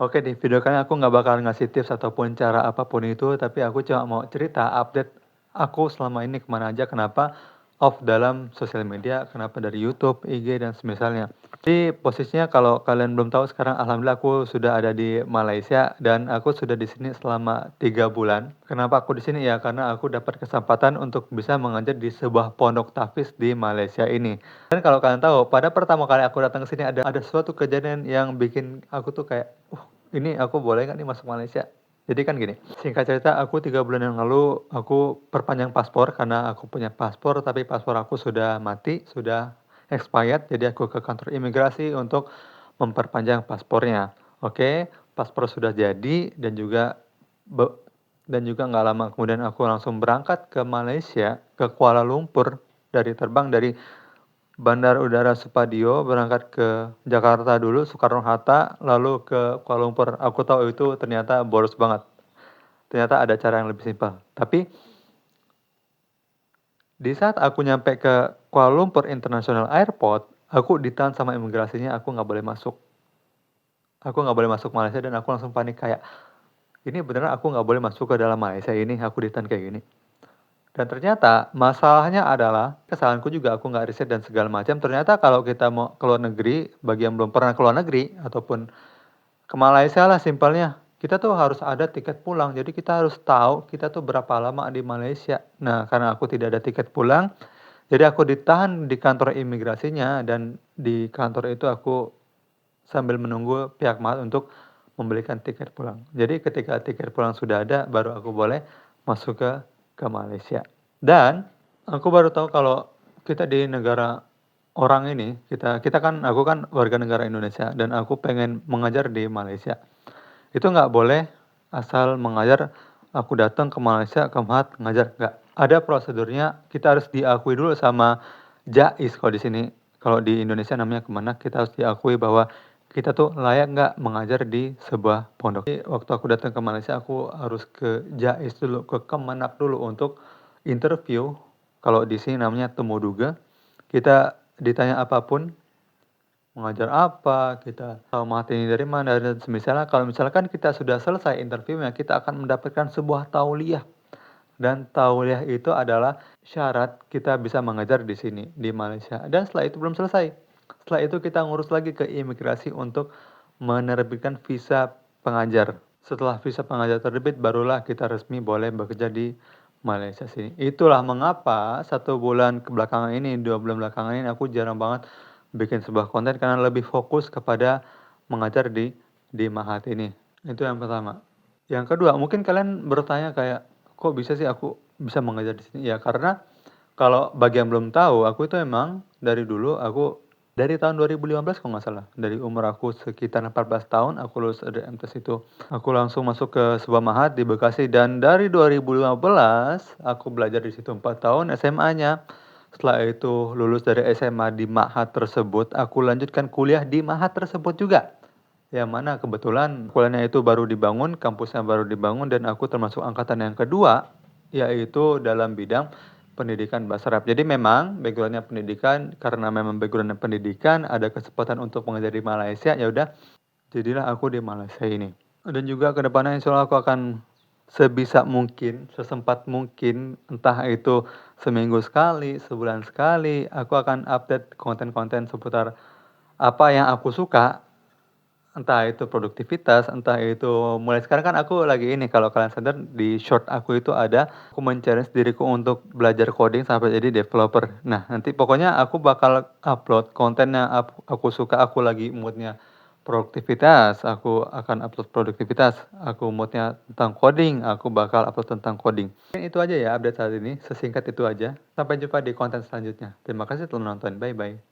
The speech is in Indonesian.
Oke, di video kali ini aku nggak bakal ngasih tips ataupun cara apapun itu, tapi aku cuma mau cerita update aku selama ini kemana aja, kenapa off dalam sosial media, kenapa dari YouTube, IG, dan semisalnya. Jadi posisinya kalau kalian belum tahu sekarang, alhamdulillah aku sudah ada di Malaysia dan aku sudah di sini selama 3 bulan. Kenapa aku di sini ya? Karena aku dapat kesempatan untuk bisa mengajar di sebuah pondok tahfiz di Malaysia ini. Dan kalau kalian tahu, pada pertama kali aku datang ke sini ada suatu kejadian yang bikin aku tuh kayak, ini aku boleh nggak nih masuk Malaysia? Jadi kan gini, singkat cerita aku 3 bulan yang lalu aku perpanjang paspor karena aku punya paspor tapi paspor aku sudah mati, sudah expired. Jadi aku ke kantor imigrasi untuk memperpanjang paspornya. Oke, paspor sudah jadi dan juga nggak lama kemudian aku langsung berangkat ke Malaysia, ke Kuala Lumpur, terbang dari Bandar Udara Supadio, berangkat ke Jakarta dulu, Soekarno-Hatta, lalu ke Kuala Lumpur. Aku tahu itu ternyata boros banget. Ternyata ada cara yang lebih simpel. Tapi di saat aku nyampe ke Kuala Lumpur International Airport, aku ditahan sama imigrasinya, aku nggak boleh masuk. Aku nggak boleh masuk Malaysia dan aku langsung panik kayak, ini beneran aku nggak boleh masuk ke dalam Malaysia ini, aku ditahan kayak gini. Dan ternyata masalahnya adalah, kesalahanku juga aku nggak riset dan segala macam. Ternyata kalau kita mau ke luar negeri, bagi yang belum pernah ke luar negeri, ataupun ke Malaysia lah simpelnya, kita tuh harus ada tiket pulang. Jadi kita harus tahu kita tuh berapa lama di Malaysia. Nah, karena aku tidak ada tiket pulang, jadi aku ditahan di kantor imigrasinya dan di kantor itu aku sambil menunggu pihak MAT untuk membelikan tiket pulang. Jadi ketika tiket pulang sudah ada, baru aku boleh masuk ke Malaysia. Dan aku baru tahu kalau kita di negara orang ini, aku kan warga negara Indonesia dan aku pengen mengajar di Malaysia. Itu nggak boleh asal mengajar, aku datang ke Malaysia, ke Mahat, ngajar, nggak. Ada prosedurnya, kita harus diakui dulu sama JAIS kalau di sini. Kalau di Indonesia namanya Kemenak, kita harus diakui bahwa kita tuh layak nggak mengajar di sebuah pondok. Jadi, waktu aku datang ke Malaysia, aku harus ke JAIS dulu, ke Kemenak dulu untuk interview. Kalau di sini namanya temu duga. Kita ditanya apapun, mengajar apa, kita tahu Mahat ini dari mana, dan semisalnya kalau misalkan kita sudah selesai interviewnya, kita akan mendapatkan sebuah tauliah. Dan tauliah itu adalah syarat kita bisa mengajar di sini, di Malaysia. Dan setelah itu belum selesai. Setelah itu kita ngurus lagi ke imigrasi untuk menerbitkan visa pengajar. Setelah visa pengajar terbit, barulah kita resmi boleh bekerja di Malaysia sini. Itulah mengapa 1 bulan kebelakangan ini, 2 bulan belakangan ini aku jarang banget bikin sebuah konten karena lebih fokus kepada mengajar di Mahat ini. Itu yang pertama. Yang kedua, mungkin kalian bertanya kayak, kok bisa sih aku bisa mengajar di sini? Ya karena kalau bagi yang belum tahu, aku itu emang dari dulu dari tahun 2015 kalau nggak salah, dari umur aku sekitar 14 tahun, aku lulus dari MTs itu. Aku langsung masuk ke sebuah Mahat di Bekasi dan dari 2015 aku belajar di situ 4 tahun SMA-nya. Setelah itu lulus dari SMA di Mahat tersebut, aku lanjutkan kuliah di Mahat tersebut juga. Yang mana kebetulan kuliahnya itu baru dibangun, kampusnya baru dibangun dan aku termasuk angkatan yang kedua, yaitu dalam bidang pendidikan bahasa Arab. Jadi memang backgroundnya pendidikan, karena memang backgroundnya pendidikan, ada kesempatan untuk mengajar di Malaysia, ya udah jadilah aku di Malaysia ini. Dan juga ke depannya insya Allah aku akan sebisa mungkin, sesempat mungkin, entah itu seminggu sekali, sebulan sekali, aku akan update konten-konten seputar apa yang aku suka, entah itu produktivitas, entah itu mulai sekarang kan aku lagi ini, kalau kalian sadar di short aku itu ada, aku men-challenge diriku untuk belajar coding sampai jadi developer. Nah, nanti pokoknya aku bakal upload konten yang aku suka, aku lagi moodnya produktivitas, aku akan upload produktivitas, aku moodnya tentang coding, aku bakal upload tentang coding. Mungkin itu aja ya update saat ini, sesingkat itu aja. Sampai jumpa di konten selanjutnya. Terima kasih telah menonton, bye-bye.